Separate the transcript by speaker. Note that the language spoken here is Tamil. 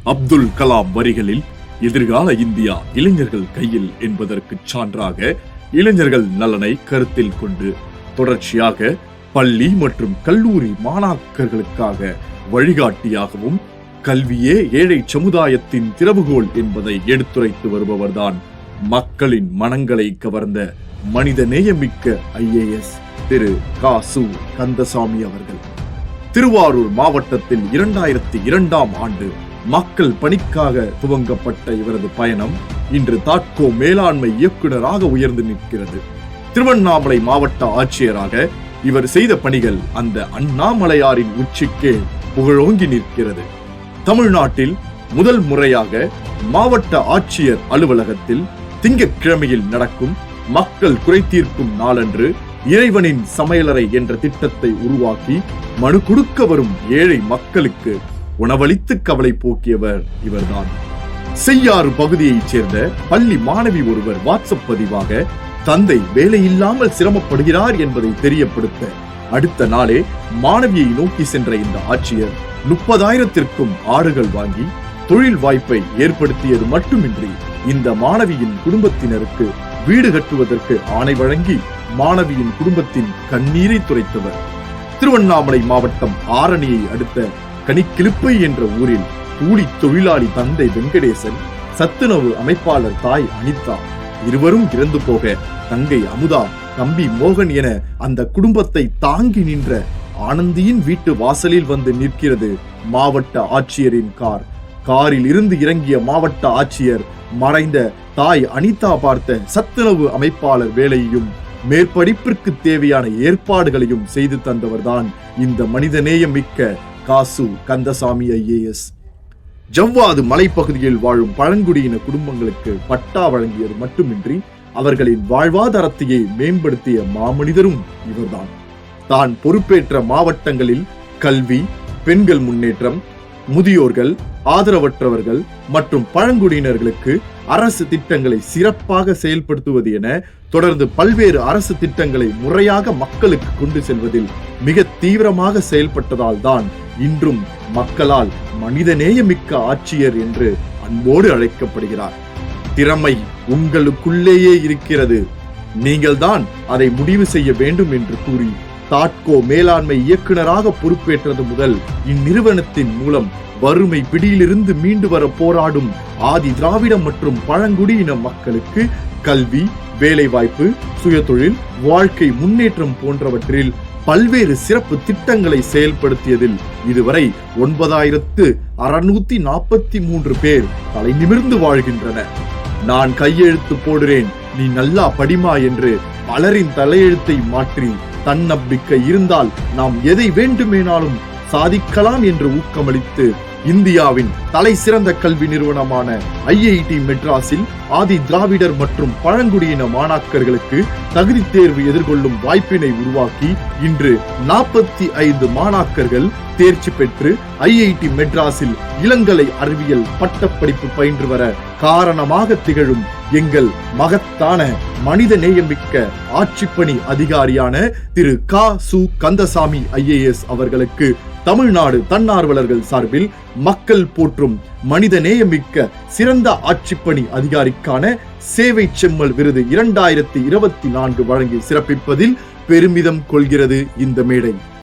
Speaker 1: அப்துல் கலாம் வரிகளில் எதிர்கால இந்தியா இளைஞர்கள் கையில் என்பதற்கு சான்றாக இளைஞர்கள் நலனை கருத்தில் கொண்டு தொடர்ச்சியாக பள்ளி மற்றும் கல்லூரி மாணாக்கர்களுக்காக வழிகாட்டியாகவும் கல்வியே ஏழை சமுதாயத்தின் திறவுகோல் என்பதை எடுத்துரைத்து வருபவர்தான் மக்களின் மனங்களை கவர்ந்த மனித நேயமிக்க IAS திரு கா.சு. கந்தசாமி அவர்கள். திருவாரூர் மாவட்டத்தில் 2002ஆம் ஆண்டு மக்கள் பணிக்காக துவங்கப்பட்ட இவரது பயணம் இன்று தாட்கோ மேலாண்மை இயக்குநராக உயர்ந்து நிற்கிறது. திருவண்ணாமலை மாவட்ட ஆட்சியராக இவர் செய்த பணிகள் அந்த அண்ணாமலையாரின் உச்சிக்கே புகழோங்கி நிற்கிறது. தமிழ்நாட்டில் முதல் முறையாக மாவட்ட ஆட்சியர் அலுவலகத்தில் திங்கட்கிழமையில் நடக்கும் மக்கள் குறை தீர்க்கும் நாளன்று இறைவனின் சமையலறை என்ற திட்டத்தை உருவாக்கி மனு கொடுக்க வரும் ஏழை மக்களுக்கு உணவளித்து கவலை போக்கியவர் இவர்தான். செய்யாறு பகுதியைச் சேர்ந்த பள்ளி மாணவி ஒருவர் வாட்ஸ்அப் பதிவாக தந்தை வேலையில்லாமல் சிரமப்படுகிறார் என்பதை தெரியப்படுத்த அடுத்த நாளே மாணவியை நோக்கி சென்ற இந்த ஆட்சியர் 30,000த்திற்கும் ஆடுகள் வாங்கி தொழில் வாய்ப்பை ஏற்படுத்தியது மட்டுமின்றி இந்த மாணவியின் குடும்பத்தினருக்கு வீடு கட்டுவதற்கு ஆணை வழங்கி மாணவியின் குடும்பத்தின் கண்ணீரை துடைத்தவர். திருவண்ணாமலை மாவட்டம் ஆரணியை அடுத்த கனிக்கிளிப்பை என்ற ஊரில் கூலி தொழிலாளி தந்தை வெங்கடேசன், சத்துணவு அமைப்பாளர் தாய் அனிதா இருவரும் இறந்து போக தங்கை அமுதா, தம்பி மோகன் என அந்த குடும்பத்தை தாங்கி நின்ற ஆனந்தியின் வீட்டு வாசலில் வந்து நிற்கிறது மாவட்ட ஆட்சியரின் கார். காரில் இருந்து இறங்கிய மாவட்ட ஆட்சியர் மறைந்த தாய் அனிதா பார்த்த சத்துணவு அமைப்பாளர் வேலையையும் மேற்படிப்பிற்கு தேவையான ஏற்பாடுகளையும் செய்து தந்தவர்தான் இந்த மனிதநேயம் மிக்க கா.சு. கந்தசாமி IAS. ஜவ்வாது மலைப்பகுதியில் வாழும் பழங்குடியின குடும்பங்களுக்கு பட்டா வழங்கியது மட்டுமின்றி அவர்களின் வாழ்வாதாரத்தையே மேம்படுத்திய மாமனிதரும் இவர்தான். தான் பொறுப்பேற்ற மாவட்டங்களில் கல்வி, பெண்கள் முன்னேற்றம், முதியோர்கள், ஆதரவற்றவர்கள் மற்றும் பழங்குடியினர்களுக்கு அரசு திட்டங்களை சிறப்பாக செயல்படுத்துவது என தொடர்ந்து பல்வேறு அரசு திட்டங்களை முறையாக மக்களுக்கு கொண்டு செல்வதில் மிக தீவிரமாக செயல்பட்டதால் தான் இன்றும் மக்களால் மனிதநேயமிக்க ஆட்சியர் என்று அன்போடு அழைக்கப்படுகிறார். திறமை உங்களுக்குள்ளேயே இருக்கிறது, நீங்கள்தான் அதை முடிவு செய்ய வேண்டும் என்று கூறி தாட்கோ மேலாண்மை இயக்குநராக பொறுப்பேற்றது முதல் இந்நிறுவனத்தின் மூலம் வறுமை பிடியிலிருந்து மீண்டு வர போராடும் ஆதி திராவிட மற்றும் பழங்குடியின மக்களுக்கு கல்வி, வேலைவாய்ப்பு, சுயதொழில், வாழ்க்கை முன்னேற்றம் போன்றவற்றில் பல்வேறு சிறப்பு திட்டங்களை செயல்படுத்தியதில் இதுவரை 9,643 பேர் தலை நிமிர்ந்து வாழ்கின்றனர். நான் கையெழுத்து போடுறேன், நீ நல்லா படிமா என்று பலரின் தலையெழுத்தை மாற்றி தன்னம்பிக்கை இருந்தால் நாம் எதை வேண்டுமேனாலும் சாதிக்கலாம் என்று ஊக்கமளித்து இந்தியாவின் தலை சிறந்த கல்வி நிறுவனமான IIT மெட்ராஸில் ஆதி திராவிடர் மற்றும் பழங்குடியின மாணாக்கர்களுக்கு தகுதி தேர்வு எதிர்கொள்ளும் வாய்ப்பினை உருவாக்கி இன்று 45 மாணாக்கர்கள் தேர்ச்சி பெற்று IIT மெட்ராஸில் இளங்கலை அறிவியல் பட்டப்படிப்பு பயின்று வர காரணமாக திகழும் எங்கள் மகத்தான மனித நேயமிக்க ஆட்சிப்பணி அதிகாரியான திரு கா.சு. கந்தசாமி IAS அவர்களுக்கு தமிழ்நாடு தன்னார்வலர்கள் சார்பில் மக்கள் போற்றும் மனித நேயமிக்க சிறந்த ஆட்சிப்பணி அதிகாரிக்கான சேவை செம்மல் விருது 2024 வழங்கி சிறப்பிப்பதில் பெருமிதம் கொள்கிறது இந்த மேடை.